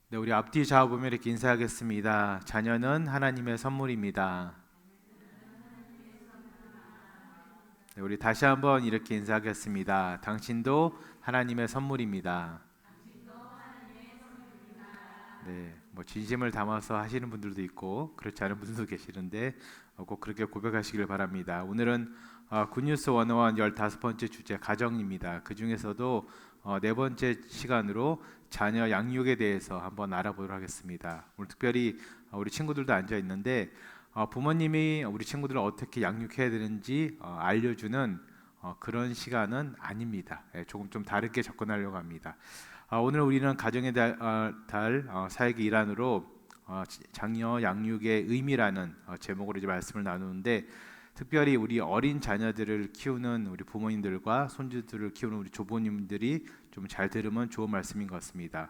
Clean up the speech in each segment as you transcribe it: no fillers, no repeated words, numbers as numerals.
네, 우리 앞뒤 좌우 보면 이렇게 인사하겠습니다. 자녀는 하나님의 선물입니다. 네, 우리 다시 한번 이렇게 인사하겠습니다. 당신도 하나님의 선물입니다. 네, 뭐 진심을 담아서 하시는 분들도 있고 그렇지 않은 분들도 계시는데 꼭 그렇게 고백하시길 바랍니다. 오늘은 굿뉴스 101 15번째 주제 가정입니다. 그 중에서도 네 번째 시간으로 자녀 양육에 대해서 한번 알아보도록 하겠습니다. 오늘 특별히 우리 친구들도 앉아 있는데 부모님이 우리 친구들을 어떻게 양육해야 되는지 알려주는 그런 시간은 아닙니다. 조금 좀 다르게 접근하려고 합니다. 오늘 우리는 가정의 달 사역의 일환으로 자녀 양육의 의미라는 제목으로 이제 말씀을 나누는데, 특별히 우리 어린 자녀들을 키우는 우리 부모님들과 손주들을 키우는 우리 조부님들이 좀 잘 들으면 좋은 말씀인 것 같습니다.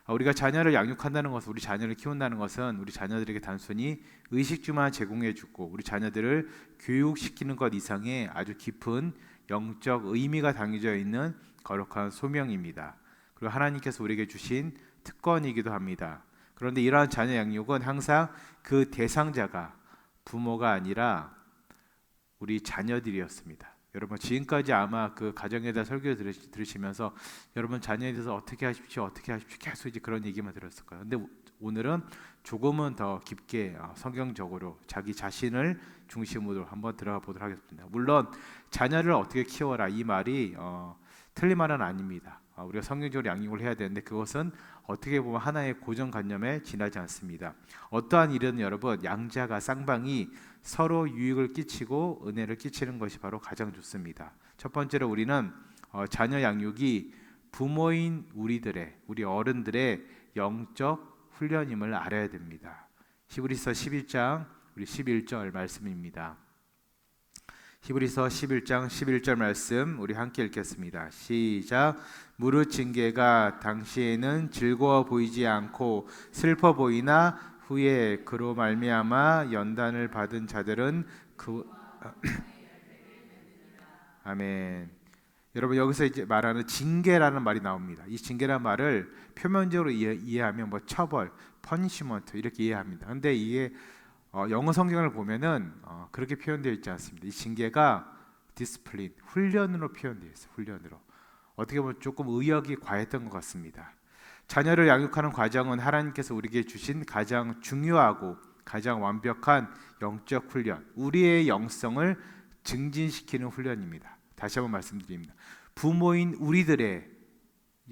우리가 자녀를 양육한다는 것은, 우리 자녀를 키운다는 것은 우리 자녀들에게 단순히 의식주만 제공해주고 우리 자녀들을 교육시키는 것 이상의 아주 깊은 영적 의미가 담겨져 있는 거룩한 소명입니다. 그리고 하나님께서 우리에게 주신 특권이기도 합니다. 그런데 이러한 자녀 양육은 항상 그 대상자가 부모가 아니라 우리 자녀들이었습니다. 여러분 지금까지 아마 그 가정에 대한 설교 들으시면서 여러분 자녀에 대해서 어떻게 하십시오 계속 이제 그런 얘기만 들었을 거예요. 근데 오늘은 조금은 더 깊게 성경적으로 자기 자신을 중심으로 한번 들어가 보도록 하겠습니다. 물론 자녀를 어떻게 키워라 이 말이 틀린 말은 아닙니다. 우리가 성경적으로 양육을 해야 되는데 그것은 어떻게 보면 하나의 고정관념에 지나지 않습니다. 어떠한 일은 여러분 양자가 쌍방이 서로 유익을 끼치고 은혜를 끼치는 것이 바로 가장 좋습니다. 첫 번째로 우리는 자녀 양육이 부모인 우리 어른들의 영적 훈련임을 알아야 됩니다. 히브리서 11장 우리 11절 말씀입니다. 히브리서 11장 11절 말씀 우리 함께 읽겠습니다. 시작. 무릇 징계가 당시에는 즐거워 보이지 않고 슬퍼 보이나 후에 그로 말미암아 연단을 받은 자들은 그 아멘. 여러분 여기서 이제 말하는 징계라는 말이 나옵니다. 이 징계라는 말을 표면적으로 이해하면 뭐 처벌, 퍼니시먼트 이렇게 이해합니다. 근데 이게 영어 성경을 보면은 그렇게 표현되어 있지 않습니다. 이 징계가 디스플린, 훈련으로 표현되어 있어요. 훈련으로. 어떻게 보면 조금 의역이 과했던 것 같습니다. 자녀를 양육하는 과정은 하나님께서 우리에게 주신 가장 중요하고 가장 완벽한 영적 훈련, 우리의 영성을 증진시키는 훈련입니다. 다시 한번 말씀드립니다. 부모인 우리들의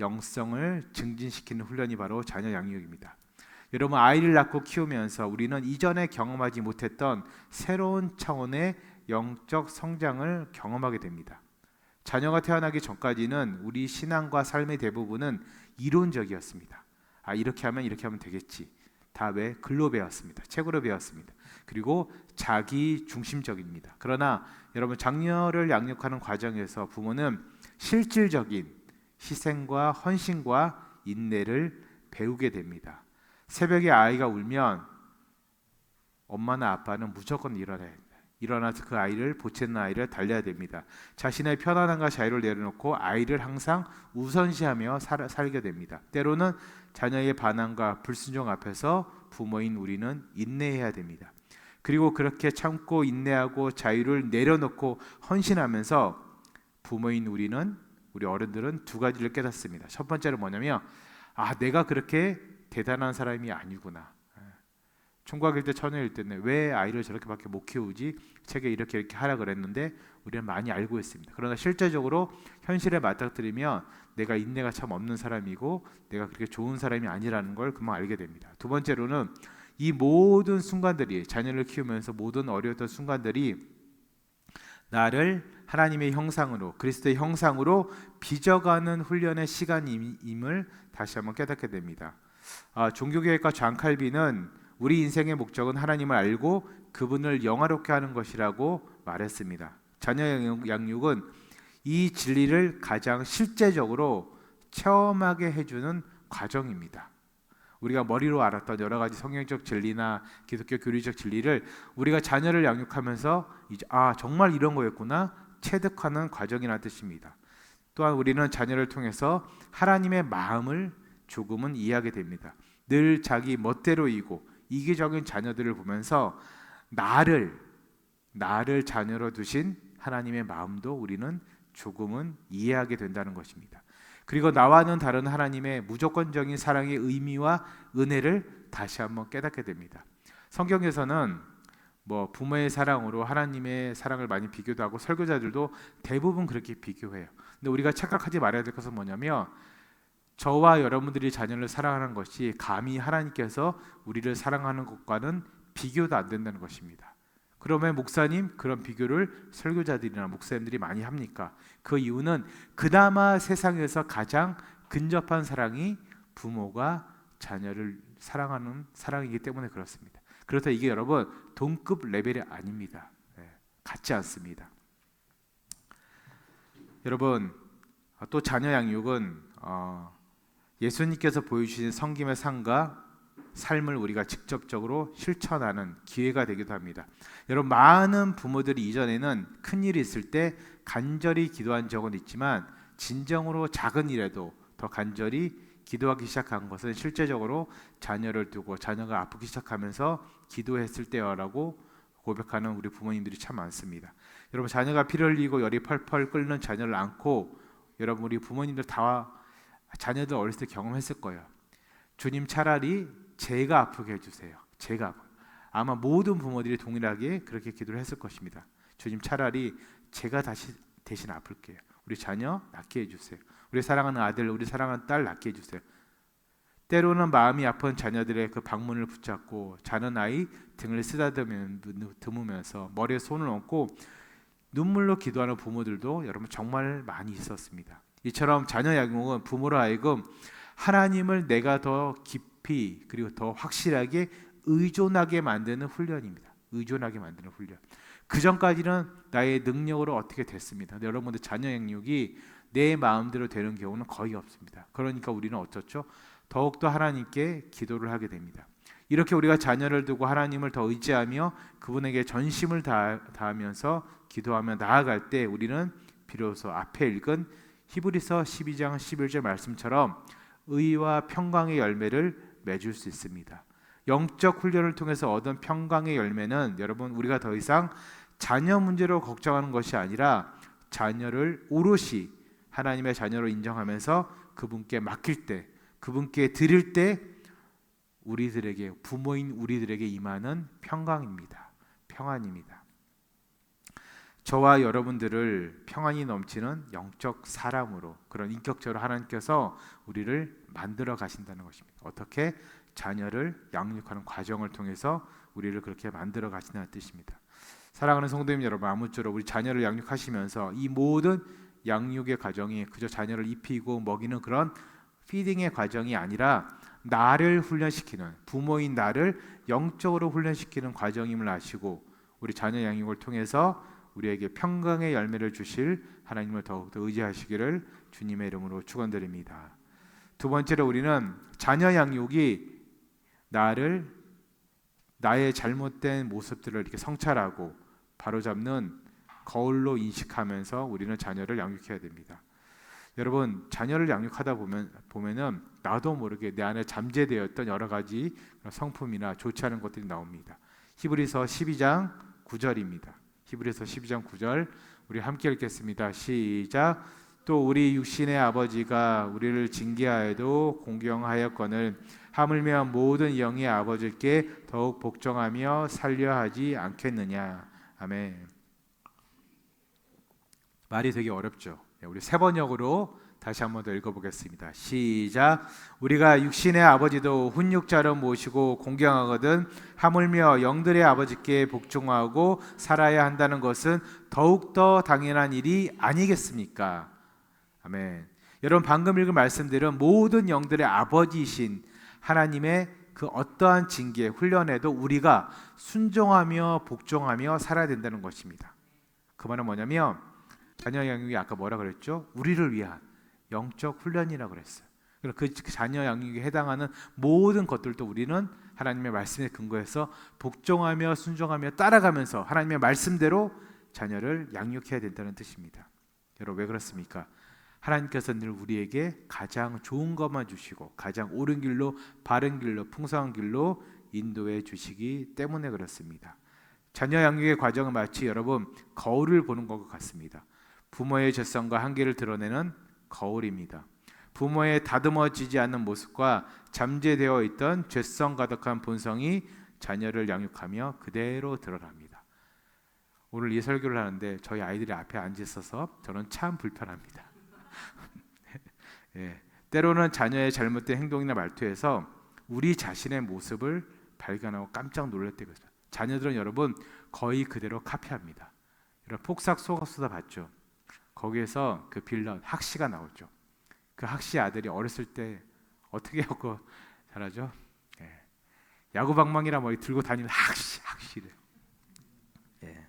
영성을 증진시키는 훈련이 바로 자녀 양육입니다. 여러분 아이를 낳고 키우면서 우리는 이전에 경험하지 못했던 새로운 차원의 영적 성장을 경험하게 됩니다. 자녀가 태어나기 전까지는 우리 신앙과 삶의 대부분은 이론적이었습니다. 이렇게 하면 되겠지. 다 왜? 글로 배웠습니다. 책으로 배웠습니다. 그리고 자기 중심적입니다. 그러나 여러분 자녀를 양육하는 과정에서 부모는 실질적인 희생과 헌신과 인내를 배우게 됩니다. 새벽에 아이가 울면 엄마나 아빠는 무조건 일어나야 됩니다. 일어나서 그 아이를 보채는 아이를 달래야 됩니다. 자신의 편안함과 자유를 내려놓고 아이를 항상 우선시하며 살게 됩니다. 때로는 자녀의 반항과 불순종 앞에서 부모인 우리는 인내해야 됩니다. 그리고 그렇게 참고 인내하고 자유를 내려놓고 헌신하면서 부모인 우리 어른들은 두 가지를 깨닫습니다. 첫 번째는 뭐냐면 내가 그렇게 대단한 사람이 아니구나. 총각일 때 처녀일 때는 왜 아이를 저렇게밖에 못 키우지? 책에 이렇게 하라 그랬는데 우리는 많이 알고 있습니다. 그러나 실제적으로 현실에 맞닥뜨리면 내가 인내가 참 없는 사람이고 내가 그렇게 좋은 사람이 아니라는 걸 금방 알게 됩니다. 두 번째로는 이 모든 순간들이 자녀를 키우면서 모든 어려웠던 순간들이 나를 하나님의 형상으로 그리스도의 형상으로 빚어가는 훈련의 시간임을 다시 한번 깨닫게 됩니다. 종교개혁가 존 칼빈은 우리 인생의 목적은 하나님을 알고 그분을 영화롭게 하는 것이라고 말했습니다. 자녀 양육은 이 진리를 가장 실제적으로 체험하게 해주는 과정입니다. 우리가 머리로 알았던 여러 가지 성경적 진리나 기독교 교리적 진리를 우리가 자녀를 양육하면서 이제 정말 이런 거였구나 체득하는 과정이라는 뜻입니다. 또한 우리는 자녀를 통해서 하나님의 마음을 조금은 이해하게 됩니다. 늘 자기 멋대로이고 이기적인 자녀들을 보면서 나를 자녀로 두신 하나님의 마음도 우리는 조금은 이해하게 된다는 것입니다. 그리고 나와는 다른 하나님의 무조건적인 사랑의 의미와 은혜를 다시 한번 깨닫게 됩니다. 성경에서는 부모의 사랑으로 하나님의 사랑을 많이 비교도 하고 설교자들도 대부분 그렇게 비교해요. 근데 우리가 착각하지 말아야 될 것은 뭐냐면 저와 여러분들이 자녀를 사랑하는 것이 감히 하나님께서 우리를 사랑하는 것과는 비교도 안 된다는 것입니다. 그러면 목사님 그런 비교를 설교자들이나 목사님들이 많이 합니까? 그 이유는 그나마 세상에서 가장 근접한 사랑이 부모가 자녀를 사랑하는 사랑이기 때문에 그렇습니다. 그렇다 이게 여러분 동급 레벨이 아닙니다. 같지 않습니다. 여러분 또 자녀 양육은 예수님께서 보여주신 섬김의 삶과 삶을 우리가 직접적으로 실천하는 기회가 되기도 합니다. 여러분 많은 부모들이 이전에는 큰 일이 있을 때 간절히 기도한 적은 있지만 진정으로 작은 일에도 더 간절히 기도하기 시작한 것은 실제적으로 자녀를 두고 자녀가 아프기 시작하면서 기도했을 때라고 고백하는 우리 부모님들이 참 많습니다. 여러분 자녀가 피를 흘리고 열이 펄펄 끓는 자녀를 안고 여러분 우리 부모님들 다 자녀들 어렸을 때 경험했을 거예요. 주님 차라리 제가 아프게 해주세요. 아마 모든 부모들이 동일하게 그렇게 기도를 했을 것입니다. 주님 차라리 제가 대신 아플게요. 우리 자녀 낫게 해주세요. 우리 사랑하는 아들, 우리 사랑하는 딸 낫게 해주세요. 때로는 마음이 아픈 자녀들의 그 방문을 붙잡고 자는 아이 등을 쓰다듬으면서 머리에 손을 얹고 눈물로 기도하는 부모들도 여러분 정말 많이 있었습니다. 이처럼 자녀 양육은 부모로 하여금 하나님을 내가 더 깊이 그리고 더 확실하게 의존하게 만드는 훈련입니다. 의존하게 만드는 훈련. 그 전까지는 나의 능력으로 어떻게 됐습니다. 근데 여러분들 자녀 양육이 내 마음대로 되는 경우는 거의 없습니다. 그러니까 우리는 어쩌죠? 더욱더 하나님께 기도를 하게 됩니다. 이렇게 우리가 자녀를 두고 하나님을 더 의지하며 그분에게 전심을 다하면서 기도하며 나아갈 때 우리는 비로소 앞에 읽은 히브리서 12장 11절 말씀처럼 의와 평강의 열매를 맺을 수 있습니다. 영적 훈련을 통해서 얻은 평강의 열매는 여러분 우리가 더 이상 자녀 문제로 걱정하는 것이 아니라 자녀를 오롯이 하나님의 자녀로 인정하면서 그분께 맡길 때, 그분께 드릴 때 우리들에게 부모인 우리들에게 임하는 평강입니다. 평안입니다. 저와 여러분들을 평안이 넘치는 영적 사람으로 그런 인격적으로 하나님께서 우리를 만들어 가신다는 것입니다. 어떻게? 자녀를 양육하는 과정을 통해서 우리를 그렇게 만들어 가신다는 뜻입니다. 사랑하는 성도님 여러분, 아무쪼록 우리 자녀를 양육하시면서 이 모든 양육의 과정이 그저 자녀를 입히고 먹이는 그런 피딩의 과정이 아니라 나를 훈련시키는, 부모인 나를 영적으로 훈련시키는 과정임을 아시고 우리 자녀 양육을 통해서 우리에게 평강의 열매를 주실 하나님을 더욱더 의지하시기를 주님의 이름으로 축원드립니다. 두 번째로 우리는 자녀 양육이 나의 잘못된 모습들을 이렇게 성찰하고 바로잡는 거울로 인식하면서 우리는 자녀를 양육해야 됩니다. 여러분 자녀를 양육하다 보면은 나도 모르게 내 안에 잠재되었던 여러 가지 성품이나 좋지 않은 것들이 나옵니다. 히브리서 12장 9절입니다. 히브리서 12장 9절 우리 함께 읽겠습니다. 시작. 또 우리 육신의 아버지가 우리를 징계하여도 공경하였거늘 하물며 모든 영의 아버지께 더욱 복종하며 살려하지 않겠느냐. 아멘. 말이 되게 어렵죠. 우리 세 번역으로 다시 한번 더 읽어보겠습니다. 시작. 우리가 육신의 아버지도 훈육자로 모시고 공경하거든 하물며 영들의 아버지께 복종하고 살아야 한다는 것은 더욱더 당연한 일이 아니겠습니까? 아멘. 여러분 방금 읽은 말씀들은 모든 영들의 아버지이신 하나님의 그 어떠한 징계, 훈련에도 우리가 순종하며 복종하며 살아야 된다는 것입니다. 그 말은 뭐냐면 자녀 양육이 아까 뭐라 그랬죠? 우리를 위한 영적 훈련이라고 그랬어요. 그 자녀 양육에 해당하는 모든 것들도 우리는 하나님의 말씀에 근거해서 복종하며 순종하며 따라가면서 하나님의 말씀대로 자녀를 양육해야 된다는 뜻입니다. 여러분 왜 그렇습니까? 하나님께서 늘 우리에게 가장 좋은 것만 주시고 가장 옳은 길로, 바른 길로, 풍성한 길로 인도해 주시기 때문에 그렇습니다. 자녀 양육의 과정은 마치 여러분 거울을 보는 것과 같습니다. 부모의 죄성과 한계를 드러내는 거울입니다. 부모의 다듬어지지 않는 모습과 잠재되어 있던 죄성 가득한 본성이 자녀를 양육하며 그대로 드러납니다. 오늘 이 설교를 하는데 저희 아이들이 앞에 앉아 있어서 저는 참 불편합니다. 예, 때로는 자녀의 잘못된 행동이나 말투에서 우리 자신의 모습을 발견하고 깜짝 놀랄 때가 있어요. 자녀들은 여러분 거의 그대로 카피합니다. 여러분 폭삭 속았수다 봤죠? 거기에서 그 빌런 학시가 나오죠. 그 학시 아들이 어렸을 때 어떻게 하고 잘하죠? 예. 야구방망이라 머리 들고 다니는 학시를. 예.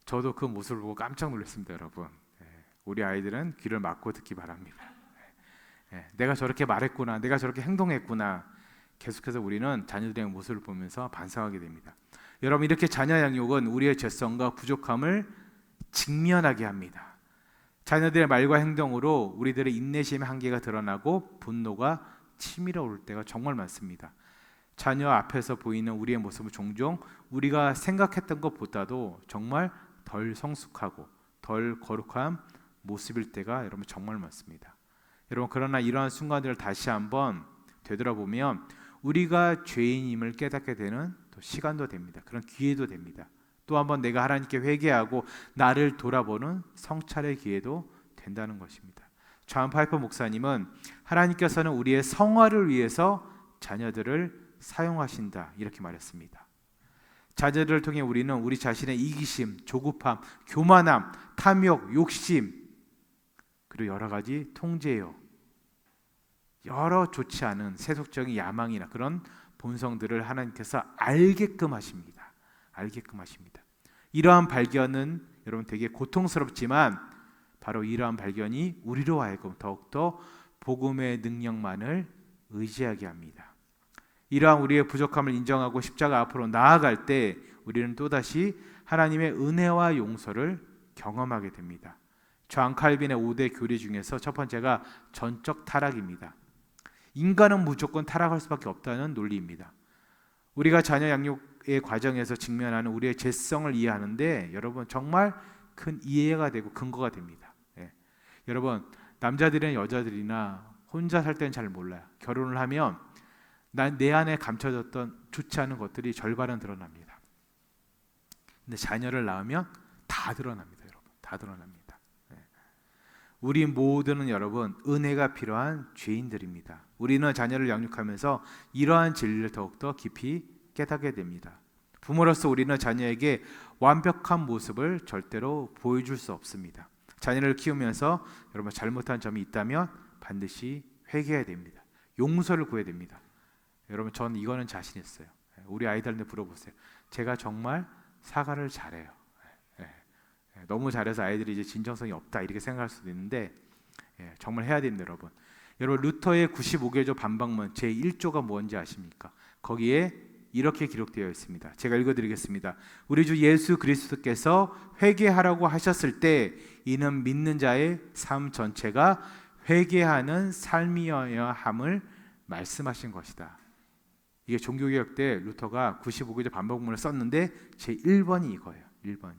저도 그 모습을 보고 깜짝 놀랐습니다, 여러분. 예. 우리 아이들은 귀를 막고 듣기 바랍니다. 예. 내가 저렇게 말했구나, 내가 저렇게 행동했구나. 계속해서 우리는 자녀들의 모습을 보면서 반성하게 됩니다. 여러분 이렇게 자녀 양육은 우리의 죄성과 부족함을 직면하게 합니다. 자녀들의 말과 행동으로 우리들의 인내심의 한계가 드러나고 분노가 치밀어 오를 때가 정말 많습니다. 자녀 앞에서 보이는 우리의 모습은 종종 우리가 생각했던 것보다도 정말 덜 성숙하고 덜 거룩한 모습일 때가 여러분 정말 많습니다. 여러분 그러나 이러한 순간들을 다시 한번 되돌아보면 우리가 죄인임을 깨닫게 되는 또 시간도 됩니다. 그런 기회도 됩니다. 또 한번 내가 하나님께 회개하고 나를 돌아보는 성찰의 기회도 된다는 것입니다. 존 파이퍼 목사님은 하나님께서는 우리의 성화를 위해서 자녀들을 사용하신다 이렇게 말했습니다. 자녀들을 통해 우리는 우리 자신의 이기심, 조급함, 교만함, 탐욕, 욕심 그리고 여러 가지 통제요 여러 좋지 않은 세속적인 야망이나 그런 본성들을 하나님께서 알게끔 하십니다. 알게끔 하십니다. 이러한 발견은 여러분 되게 고통스럽지만 바로 이러한 발견이 우리로 하여금 더욱더 복음의 능력만을 의지하게 합니다. 이러한 우리의 부족함을 인정하고 십자가 앞으로 나아갈 때 우리는 또다시 하나님의 은혜와 용서를 경험하게 됩니다. 존 칼빈의 5대 교리 중에서 첫 번째가 전적 타락입니다. 인간은 무조건 타락할 수밖에 없다는 논리입니다. 우리가 자녀 양육의 과정에서 직면하는 우리의 죄성을 이해하는데 여러분 정말 큰 이해가 되고 근거가 됩니다. 예. 여러분 남자들이나 여자들이나 혼자 살 때는 잘 몰라요. 결혼을 하면 내 안에 감춰졌던 좋지 않은 것들이 절반은 드러납니다. 근데 자녀를 낳으면 다 드러납니다. 여러분 다 드러납니다. 우리 모두는 여러분 은혜가 필요한 죄인들입니다. 우리는 자녀를 양육하면서 이러한 진리를 더욱더 깊이 깨닫게 됩니다. 부모로서 우리는 자녀에게 완벽한 모습을 절대로 보여줄 수 없습니다. 자녀를 키우면서 여러분 잘못한 점이 있다면 반드시 회개해야 됩니다. 용서를 구해야 됩니다. 여러분 전 이거는 자신 있어요. 우리 아이들한테 물어보세요. 제가 정말 사과를 잘해요. 너무 잘해서 아이들이 이제 진정성이 없다 이렇게 생각할 수도 있는데 정말 해야 됩니다, 여러분. 여러분 루터의 95개조 반박문 제1조가 뭔지 아십니까? 거기에 이렇게 기록되어 있습니다. 제가 읽어드리겠습니다. 우리 주 예수 그리스도께서 회개하라고 하셨을 때 이는 믿는 자의 삶 전체가 회개하는 삶이어야 함을 말씀하신 것이다. 이게 종교개혁 때 루터가 95개조 반박문을 썼는데 제1번이 이거예요. 1번.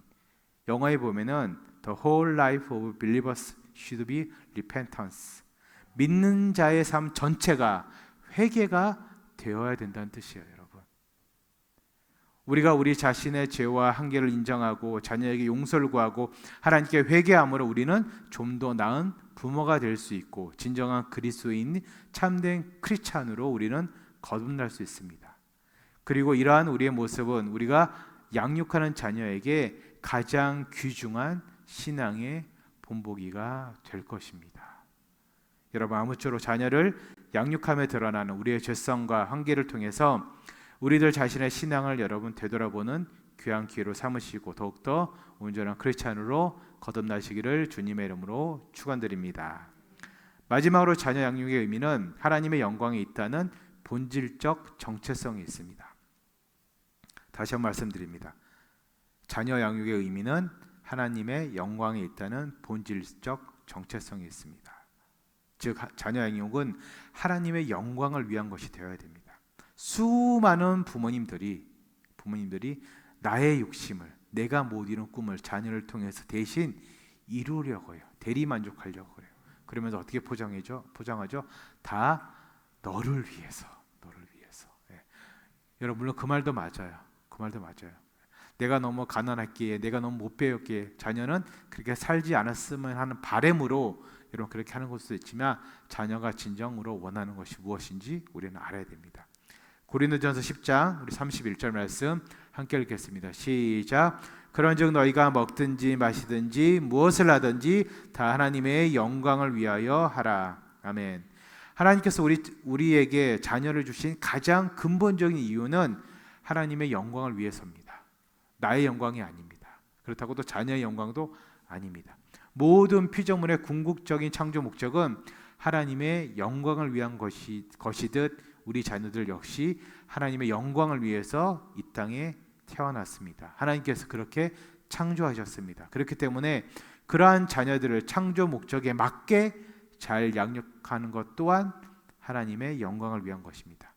영어에 보면은 The whole life of believers should be repentance. 믿는 자의 삶 전체가 회개가 되어야 된다는 뜻이에요, 여러분. 우리가 우리 자신의 죄와 한계를 인정하고 자녀에게 용서를 구하고 하나님께 회개함으로 우리는 좀 더 나은 부모가 될 수 있고 진정한 그리스도인 참된 크리스찬으로 우리는 거듭날 수 있습니다. 그리고 이러한 우리의 모습은 우리가 양육하는 자녀에게 가장 귀중한 신앙의 본보기가 될 것입니다. 여러분 아무쪼록 자녀를 양육함에 드러나는 우리의 죄성과 한계를 통해서 우리들 자신의 신앙을 여러분 되돌아보는 귀한 기회로 삼으시고 더욱더 온전한 크리스찬으로 거듭나시기를 주님의 이름으로 축원드립니다. 마지막으로 자녀 양육의 의미는 하나님의 영광에 있다는 본질적 정체성이 있습니다. 다시 한번 말씀드립니다. 자녀 양육의 의미는 하나님의 영광에 있다는 본질적 정체성이 있습니다. 즉 자녀 양육은 하나님의 영광을 위한 것이 되어야 됩니다. 수많은 부모님들이 나의 욕심을, 내가 못 이룬 꿈을 자녀를 통해서 대신 이루려고 해요. 대리 만족하려고 해요. 그러면서 어떻게 포장하죠? 다 너를 위해서. 예. 여러분 물론 그 말도 맞아요. 내가 너무 가난했기에, 내가 너무 못 배웠기에 자녀는 그렇게 살지 않았으면 하는 바람으로 여러분 그렇게 하는 것도 있지만, 자녀가 진정으로 원하는 것이 무엇인지 우리는 알아야 됩니다. 고린도전서 10장 우리 31절 말씀 함께 읽겠습니다. 시작. 그런즉 너희가 먹든지 마시든지 무엇을 하든지 다 하나님의 영광을 위하여 하라. 아멘. 하나님께서 우리에게 자녀를 주신 가장 근본적인 이유는 하나님의 영광을 위해서입니다. 나의 영광이 아닙니다. 그렇다고 또 자녀의 영광도 아닙니다. 모든 피조물의 궁극적인 창조 목적은 하나님의 영광을 위한 것이듯 우리 자녀들 역시 하나님의 영광을 위해서 이 땅에 태어났습니다. 하나님께서 그렇게 창조하셨습니다. 그렇기 때문에 그러한 자녀들을 창조 목적에 맞게 잘 양육하는 것 또한 하나님의 영광을 위한 것입니다.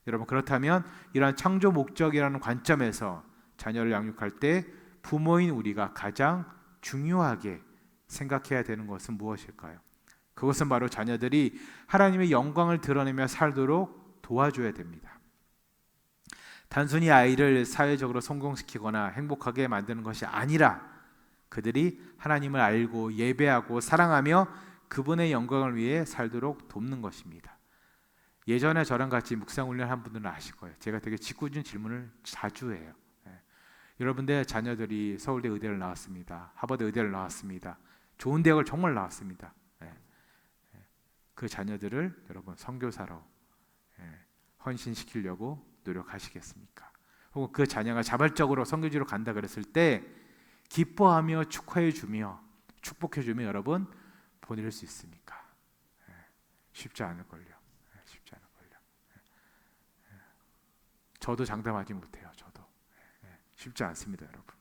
여러분 그렇다면 이러한 창조 목적이라는 관점에서 자녀를 양육할 때 부모인 우리가 가장 중요하게 생각해야 되는 것은 무엇일까요? 그것은 바로 자녀들이 하나님의 영광을 드러내며 살도록 도와줘야 됩니다. 단순히 아이를 사회적으로 성공시키거나 행복하게 만드는 것이 아니라 그들이 하나님을 알고 예배하고 사랑하며 그분의 영광을 위해 살도록 돕는 것입니다. 예전에 저랑 같이 묵상훈련 한 분들은 아실 거예요. 제가 되게 짓궂은 질문을 자주 해요. 여러분들 자녀들이 서울대 의대를 나왔습니다. 하버드 의대를 나왔습니다. 좋은 대학을 정말 나왔습니다. 그 자녀들을 여러분 선교사로 헌신시키려고 노력하시겠습니까? 혹은 그 자녀가 자발적으로 선교지로 간다 그랬을 때 기뻐하며 축하해주며 축복해주며 여러분 보낼 수 있습니까? 쉽지 않을걸요. 저도 장담하지 못해요. 쉽지 않습니다, 여러분.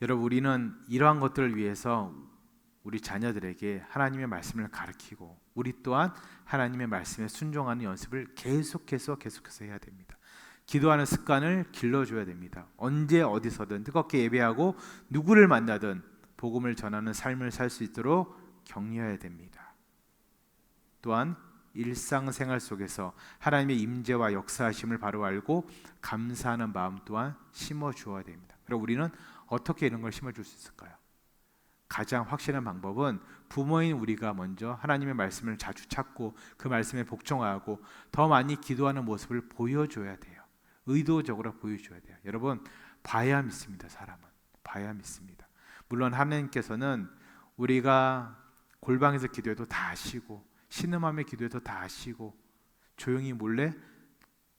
여러분 우리는 이러한 것들을 위해서 우리 자녀들에게 하나님의 말씀을 가르치고 우리 또한 하나님의 말씀에 순종하는 연습을 계속해서 해야 됩니다. 기도하는 습관을 길러줘야 됩니다. 언제 어디서든 뜨겁게 예배하고 누구를 만나든 복음을 전하는 삶을 살 수 있도록 격려해야 됩니다. 또한 일상생활 속에서 하나님의 임재와 역사하심을 바로 알고 감사하는 마음 또한 심어주어야 됩니다. 그럼 우리는 어떻게 이런 걸 심어줄 수 있을까요? 가장 확실한 방법은 부모인 우리가 먼저 하나님의 말씀을 자주 찾고 그 말씀에 복종하고 더 많이 기도하는 모습을 보여줘야 돼요. 의도적으로 보여줘야 돼요. 여러분 봐야 믿습니다. 사람은 봐야 믿습니다. 물론 하나님께서는 우리가 골방에서 기도해도 다 아시고 신음하며 기도해도 다 아시고 조용히 몰래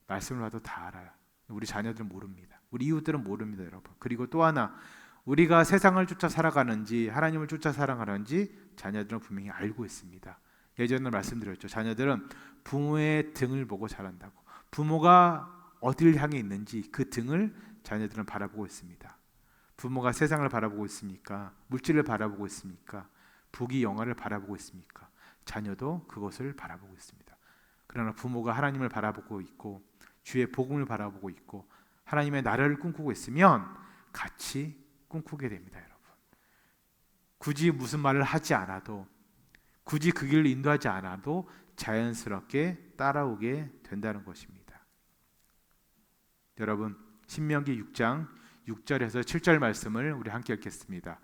말씀을 봐도 다 알아요. 우리 자녀들은 모릅니다. 우리 이웃들은 모릅니다, 여러분. 그리고 또 하나 우리가 세상을 쫓아 살아가는지 하나님을 쫓아 살아가는지 자녀들은 분명히 알고 있습니다. 예전에 말씀드렸죠. 자녀들은 부모의 등을 보고 자란다고. 부모가 어디를 향해 있는지 그 등을 자녀들은 바라보고 있습니다. 부모가 세상을 바라보고 있습니까? 물질을 바라보고 있습니까? 부귀 영화를 바라보고 있습니까? 자녀도 그것을 바라보고 있습니다. 그러나 부모가 하나님을 바라보고 있고 주의 복음을 바라보고 있고 하나님의 나라를 꿈꾸고 있으면 같이 꿈꾸게 됩니다, 여러분. 굳이 무슨 말을 하지 않아도 굳이 그 길을 인도하지 않아도 자연스럽게 따라오게 된다는 것입니다. 여러분 신명기 6장 6절에서 7절 말씀을 우리 함께 읽겠습니다.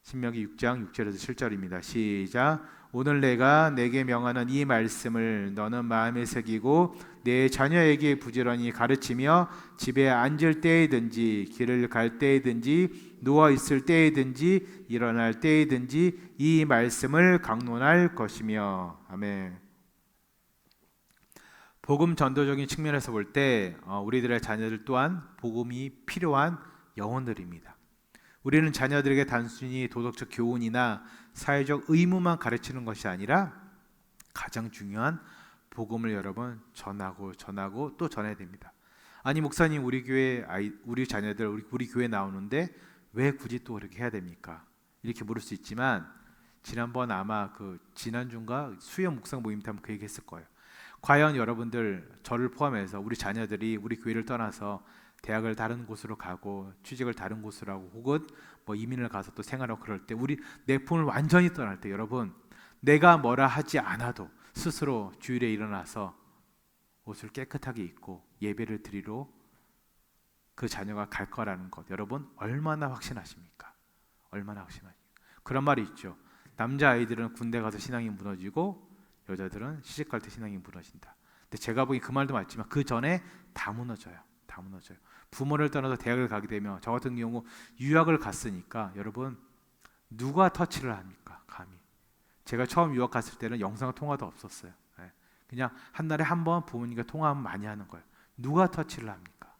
신명기 6장 6절에서 7절입니다. 시작. 오늘 내가 내게 명하는 이 말씀을 너는 마음에 새기고 내 자녀에게 부지런히 가르치며 집에 앉을 때이든지 길을 갈 때이든지 누워 있을 때이든지 일어날 때이든지 이 말씀을 강론할 것이며. 아멘. 복음 전도적인 측면에서 볼 때 우리들의 자녀들 또한 복음이 필요한 영혼들입니다. 우리는 자녀들에게 단순히 도덕적 교훈이나 사회적 의무만 가르치는 것이 아니라 가장 중요한 복음을 여러분 전하고 또 전해야 됩니다. 아니 목사님 우리 교회 우리 자녀들 우리 교회 나오는데 왜 굳이 또 그렇게 해야 됩니까? 이렇게 물을 수 있지만 지난번 아마 그 지난주인가 수요 묵상 모임 때 한번 그 얘기했을 거예요. 과연 여러분들 저를 포함해서 우리 자녀들이 우리 교회를 떠나서 대학을 다른 곳으로 가고 취직을 다른 곳으로 하고 혹은 뭐 이민을 가서 또 생활하고 그럴 때 우리 내 품을 완전히 떠날 때 여러분 내가 뭐라 하지 않아도 스스로 주일에 일어나서 옷을 깨끗하게 입고 예배를 드리러 그 자녀가 갈 거라는 것 여러분 얼마나 확신하십니까? 얼마나 확신하십니까? 그런 말이 있죠. 남자 아이들은 군대 가서 신앙이 무너지고 여자들은 시집갈 때 신앙이 무너진다. 근데 제가 보기 그 말도 맞지만 그 전에 다 무너져요. 다 무너져요. 부모를 떠나서 대학을 가게 되면 저 같은 경우 유학을 갔으니까 여러분 누가 터치를 합니까? 감히. 제가 처음 유학 갔을 때는 영상 통화도 없었어요. 그냥 한 달에 한 번 부모님과 통화하면 많이 하는 거예요. 누가 터치를 합니까?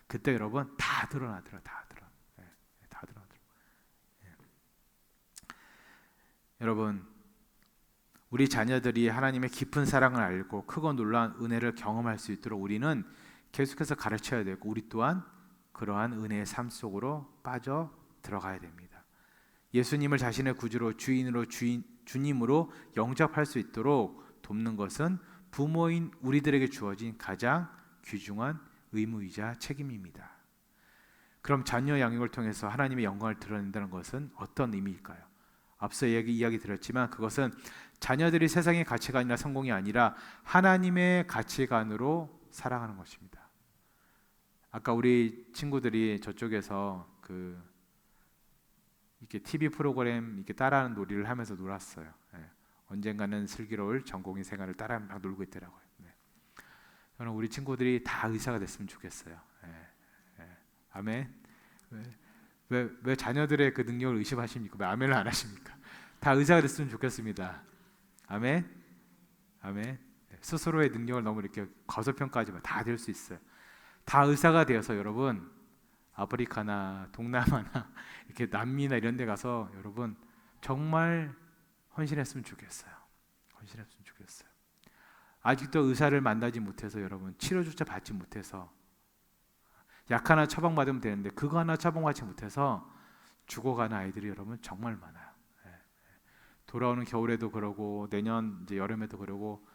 그때 여러분 다 드러나더라. 다 드러나더라. 여러분 우리 자녀들이 하나님의 깊은 사랑을 알고 크고 놀라운 은혜를 경험할 수 있도록 우리는 계속해서 가르쳐야 되고 우리 또한 그러한 은혜의 삶 속으로 빠져 들어가야 됩니다. 예수님을 자신의 구주로 주인으로 주님으로 영접할 수 있도록 돕는 것은 부모인 우리들에게 주어진 가장 귀중한 의무이자 책임입니다. 그럼 자녀 양육을 통해서 하나님의 영광을 드러낸다는 것은 어떤 의미일까요? 앞서 이야기 드렸지만 그것은 자녀들이 세상의 가치관이나 성공이 아니라 하나님의 가치관으로 살아가는 것입니다. 아까 우리 친구들이 저쪽에서 이렇게 TV 프로그램 이렇게 따라하는 놀이를 하면서 놀았어요. 언젠가는 슬기로울 전공의 생활을 따라하면서 놀고 있더라고요. 저는 우리 친구들이 다 의사가 됐으면 좋겠어요. 아멘. 왜 자녀들의 그 능력을 의심하십니까? 왜 아멘을 안 하십니까? 다 의사가 됐으면 좋겠습니다. 아멘. 아멘. 스스로의 능력을 너무 이렇게 거소평가하지 마. 다 될 수 있어요. 다 의사가 되어서 여러분 아프리카나 동남아나 이렇게 남미나 이런 데 가서 여러분 정말 헌신했으면 좋겠어요. 헌신했으면 좋겠어요. 아직도 의사를 만나지 못해서 여러분 치료조차 받지 못해서 약 하나 처방받으면 되는데 그거 하나 처방받지 못해서 죽어가는 아이들이 여러분 정말 많아요. 돌아오는 겨울에도 그러고 내년 이제 여름에도 그러고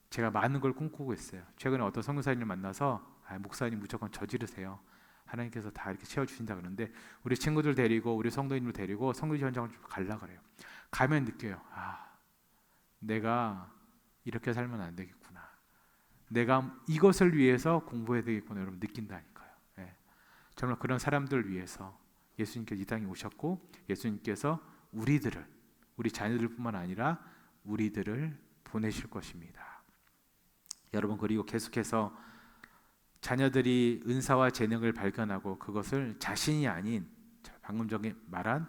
제가 많은 걸 꿈꾸고 있어요. 최근에 어떤 선교사님을 만나서 목사님 무조건 저지르세요. 하나님께서 다 이렇게 채워주신다 그러는데 우리 친구들 데리고 우리 성도님을 데리고 선교지 현장을 좀 가려고 그래요. 가면 느껴요. 내가 이렇게 살면 안 되겠구나. 내가 이것을 위해서 공부해야 되겠구나. 여러분 느낀다니까요. 정말 그런 사람들을 위해서 예수님께서 이 땅에 오셨고 예수님께서 우리 자녀들뿐만 아니라 우리들을 보내실 것입니다. 여러분 그리고 계속해서 자녀들이 은사와 재능을 발견하고 그것을 자신이 아닌 방금 전에 말한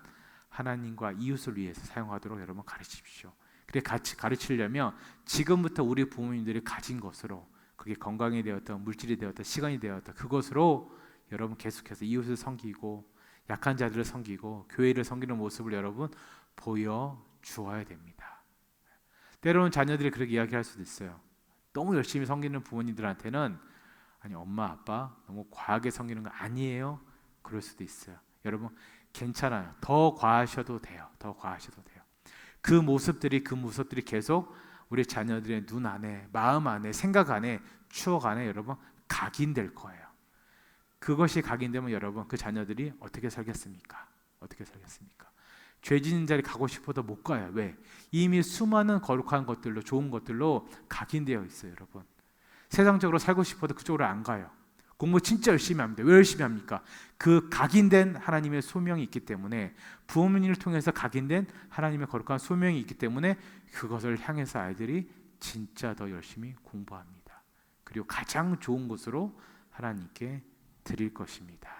하나님과 이웃을 위해서 사용하도록 여러분 가르치십시오. 그래 같이 가르치려면 지금부터 우리 부모님들이 가진 것으로 그게 건강이 되었던 물질이 되었던 시간이 되었던 그것으로 여러분 계속해서 이웃을 섬기고 약한 자들을 섬기고 교회를 섬기는 모습을 여러분 보여주어야 됩니다. 때로는 자녀들이 그렇게 이야기할 수도 있어요. 너무 열심히 섬기는 부모님들한테는 아니 엄마 아빠 너무 과하게 섬기는 거 아니에요? 그럴 수도 있어요. 여러분 괜찮아요. 더 과하셔도 돼요. 더 과하셔도 돼요. 그 모습들이 계속 우리 자녀들의 눈 안에 마음 안에 생각 안에 추억 안에 여러분 각인될 거예요. 그것이 각인되면 여러분 그 자녀들이 어떻게 살겠습니까? 어떻게 살겠습니까? 죄 짓는 자리 가고 싶어도 못 가요. 왜? 이미 수많은 거룩한 것들로 좋은 것들로 각인되어 있어요. 여러분 세상적으로 살고 싶어도 그쪽으로 안 가요. 공부 진짜 열심히 합니다. 왜 열심히 합니까? 그 각인된 하나님의 소명이 있기 때문에 부모님을 통해서 각인된 하나님의 거룩한 소명이 있기 때문에 그것을 향해서 아이들이 진짜 더 열심히 공부합니다. 그리고 가장 좋은 곳으로 하나님께 드릴 것입니다.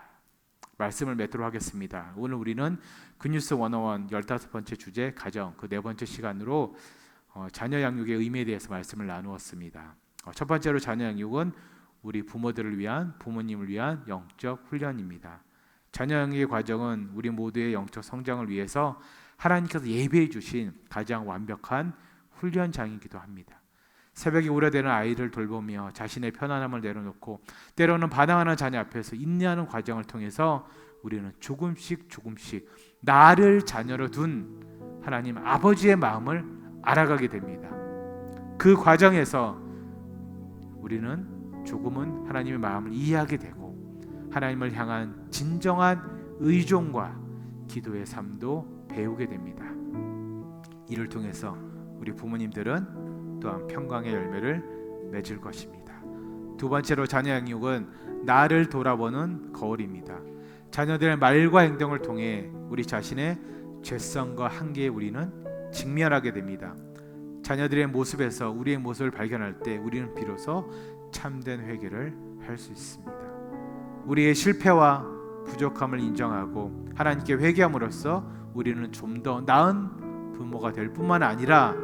말씀을 맺도록 하겠습니다. 오늘 우리는 굿뉴스 101 15번째 주제 가정 그 네 번째 시간으로 자녀 양육의 의미에 대해서 말씀을 나누었습니다. 첫 번째로 자녀 양육은 우리 부모들을 위한 부모님을 위한 영적 훈련입니다. 자녀 양육의 과정은 우리 모두의 영적 성장을 위해서 하나님께서 예비해 주신 가장 완벽한 훈련장이기도 합니다. 새벽에 우려되는 아이를 돌보며 자신의 편안함을 내려놓고 때로는 반항하는 자녀 앞에서 인내하는 과정을 통해서 우리는 조금씩 나를 자녀로 둔 하나님 아버지의 마음을 알아가게 됩니다. 그 과정에서 우리는 조금은 하나님의 마음을 이해하게 되고 하나님을 향한 진정한 의존과 기도의 삶도 배우게 됩니다. 이를 통해서 우리 부모님들은 또한 평강의 열매를 맺을 것입니다. 두 번째로 자녀 양육은 나를 돌아보는 거울입니다. 자녀들의 말과 행동을 통해 우리 자신의 죄성과 한계에 우리는 직면하게 됩니다. 자녀들의 모습에서 우리의 모습을 발견할 때 우리는 비로소 참된 회개를 할 수 있습니다. 우리의 실패와 부족함을 인정하고 하나님께 회개함으로써 우리는 좀 더 나은 부모가 될 뿐만 아니라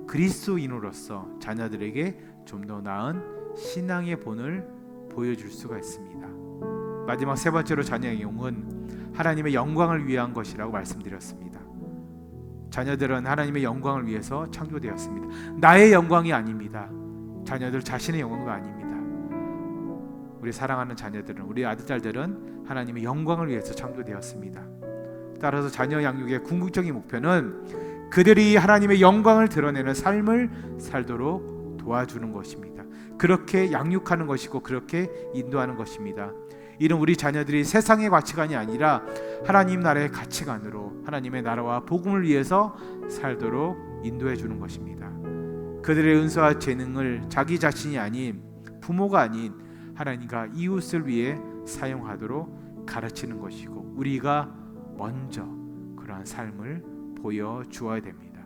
그리스도인으로서 자녀들에게 좀 더 나은 신앙의 본을 보여줄 수가 있습니다. 마지막 세 번째로 자녀 양육은 하나님의 영광을 위한 것이라고 말씀드렸습니다. 자녀들은 하나님의 영광을 위해서 창조되었습니다. 나의 영광이 아닙니다. 자녀들 자신의 영광도 아닙니다. 우리 사랑하는 자녀들은, 우리 아들 딸들은 하나님의 영광을 위해서 창조되었습니다. 따라서 자녀 양육의 궁극적인 목표는 그들이 하나님의 영광을 드러내는 삶을 살도록 도와주는 것입니다. 그렇게 양육하는 것이고 그렇게 인도하는 것입니다. 이는 우리 자녀들이 세상의 가치관이 아니라 하나님 나라의 가치관으로 하나님의 나라와 복음을 위해서 살도록 인도해 주는 것입니다. 그들의 은사와 재능을 자기 자신이 아닌, 부모가 아닌 하나님과 이웃을 위해 사용하도록 가르치는 것이고 우리가 먼저 그러한 삶을 보여주어야 됩니다.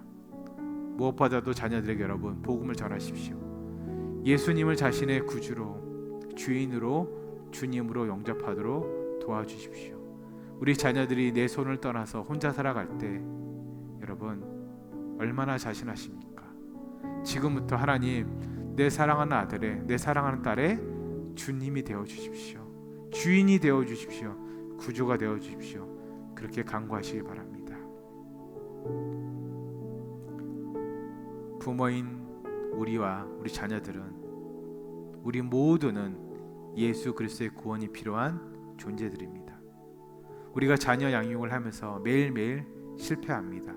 무엇보다도 자녀들에게 여러분 복음을 전하십시오. 예수님을 자신의 구주로, 주인으로, 주님으로 영접하도록 도와주십시오. 우리 자녀들이 내 손을 떠나서 혼자 살아갈 때 여러분 얼마나 자신하십니까? 지금부터 하나님 내 사랑하는 아들의, 내 사랑하는 딸의 주님이 되어주십시오. 주인이 되어주십시오. 구주가 되어주십시오. 그렇게 간구하시기 바랍니다. 부모인 우리와 우리 자녀들은, 우리 모두는 예수 그리스도의 구원이 필요한 존재들입니다. 우리가 자녀 양육을 하면서 매일매일 실패합니다.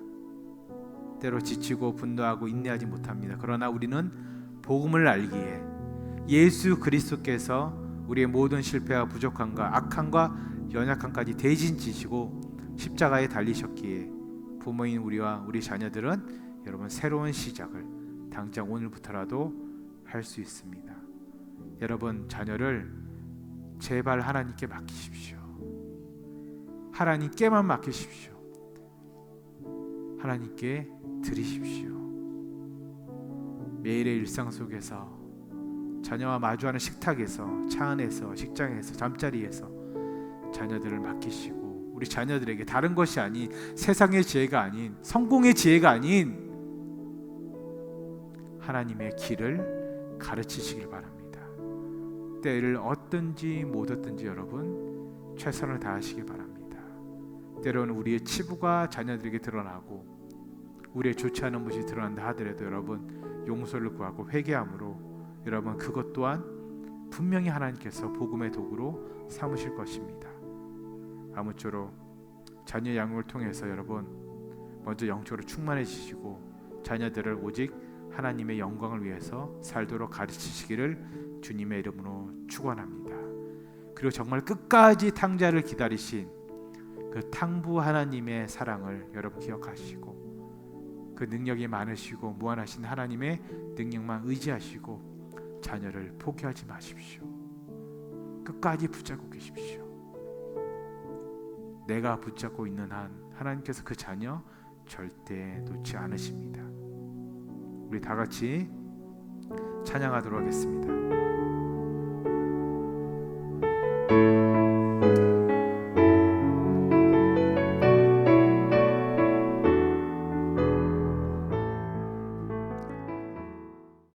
때로 지치고 분노하고 인내하지 못합니다. 그러나 우리는 복음을 알기에 예수 그리스도께서 우리의 모든 실패와 부족함과 악함과 연약함까지 대신 지시고 십자가에 달리셨기에 부모인 우리와 우리 자녀들은 여러분 새로운 시작을 당장 오늘부터라도 할 수 있습니다. 여러분 자녀를 제발 하나님께 맡기십시오. 하나님께만 맡기십시오. 하나님께 드리십시오. 매일의 일상 속에서 자녀와 마주하는 식탁에서, 차 안에서, 직장에서, 잠자리에서 자녀들을 맡기시고 우리 자녀들에게 다른 것이 아닌 세상의 지혜가 아닌 성공의 지혜가 아닌 하나님의 길을 가르치시길 바랍니다. 때를 얻든지 못 얻든지 여러분 최선을 다하시기 바랍니다. 때로는 우리의 치부가 자녀들에게 드러나고 우리의 좋지 않은 모습이 드러난다 하더라도 여러분 용서를 구하고 회개함으로 여러분 그것 또한 분명히 하나님께서 복음의 도구로 삼으실 것입니다. 아무쪼록 자녀 양육을 통해서 여러분 먼저 영적으로 충만해지시고 자녀들을 오직 하나님의 영광을 위해서 살도록 가르치시기를 주님의 이름으로 축원합니다. 그리고 정말 끝까지 탕자를 기다리신 그 탕부 하나님의 사랑을 여러분 기억하시고 그 능력이 많으시고 무한하신 하나님의 능력만 의지하시고 자녀를 포기하지 마십시오. 끝까지 붙잡고 계십시오. 내가 붙잡고 있는 한 하나님께서 그 자녀 절대 놓지 않으십니다. 우리 다 같이 찬양하도록 하겠습니다.